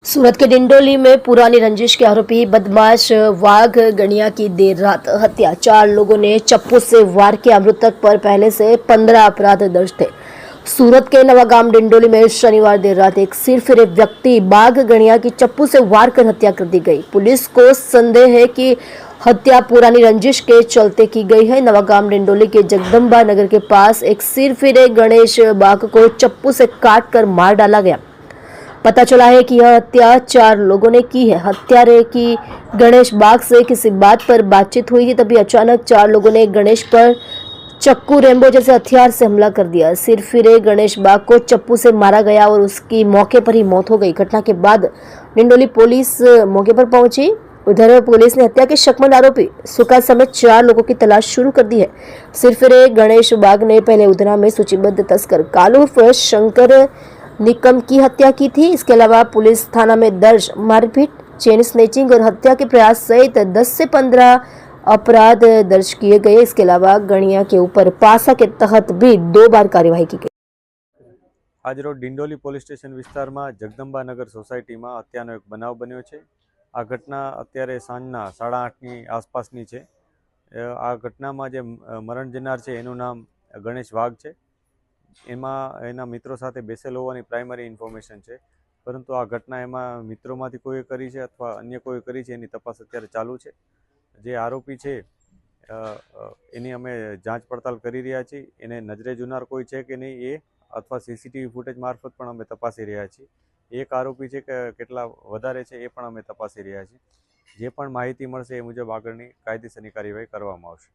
सूरत के डिंडोली में पुरानी रंजिश के आरोपी बदमाश वाघ गणिया की देर रात हत्या। 4 लोगों ने चप्पू से वार किया। मृतक पर पहले से 15 अपराध दर्ज थे। सूरत के नवागाम डिंडोली में शनिवार देर रात एक सिरफिरे व्यक्ति बाघ गणिया की चप्पू से वार कर हत्या कर दी गई। पुलिस को संदेह है कि हत्या पुरानी रंजिश के चलते की गई है। नवागाम डिंडोली के जगदम्बा नगर के पास एक सिरफिरे गणेश बाघ को चप्पू से काट कर मार डाला गया। पता चला है कि यह हत्या 4 लोगों ने की है। हत्यारे की गणेश बाग से किसी बात पर बातचीत हुई थी, तभी अचानक 4 लोगों ने गणेश पर चक्कू, रेम्बो जैसे हथियार से हमला कर दिया। सिरफिरे गणेश बाग को चप्पू से मारा गया और उसकी मौके पर ही मौत हो गई। घटना के बाद डिंडोली पुलिस मौके पर पहुंची। उधर पुलिस ने हत्या के शक्मंद आरोपी सुका समेत 4 लोगों की तलाश शुरू कर दी है। सिरफिरे गणेश बाग ने पहले उधना में सूचीबद्ध तस्कर कालू उर्फ शंकर निकम की हत्या की थी। इसके अलावा पुलिस थाना में दर्ज मारपीट, चेन स्नेचिंग और हत्या के प्रयास सहित 10 से 15 अपराध दर्ज किए गए। इसके अलावा गणिया के ऊपर पासा के तहत भी 2 बार कार्यवाही की गई। आज रोज डिंडोली पोलीस स्टेशन विस्तार में जगदम्बा नगर सोसायटी में हत्यानो एक बनाव बन्यो छे। आ घटना अत्यारे सांजना 8:30 आसपासनी छे। आ घटना में जे मरण जनार छे एनुं नाम गणेश वाघ छे। एमां एना मित्रों साथे बेसेल होवानी प्राइमरी इन्फॉर्मेशन छे, परंतु आ घटना एमां मित्रोमांथी कोઈએ करी छे अथवा अन्य कोઈએ करी छे एनी तपास अत्यारे चालू छे। जे आरोपी छे एनी अमे जांच पड़ताल करी रह्या छीए। एने नजरे जुनार कोई छे के नहीं ए अथवा सीसीटीवी फूटेज मार्फत पण अमे तपासी रह्या छीए। एक आरोपी छे के केटला वधारे छे ए पण अमे तपासी रह्या छीए। जे पण माहिती मळशे ए मुजब आगळनी कायदेसરની કાર્યવાહી કરવામાં આવશે।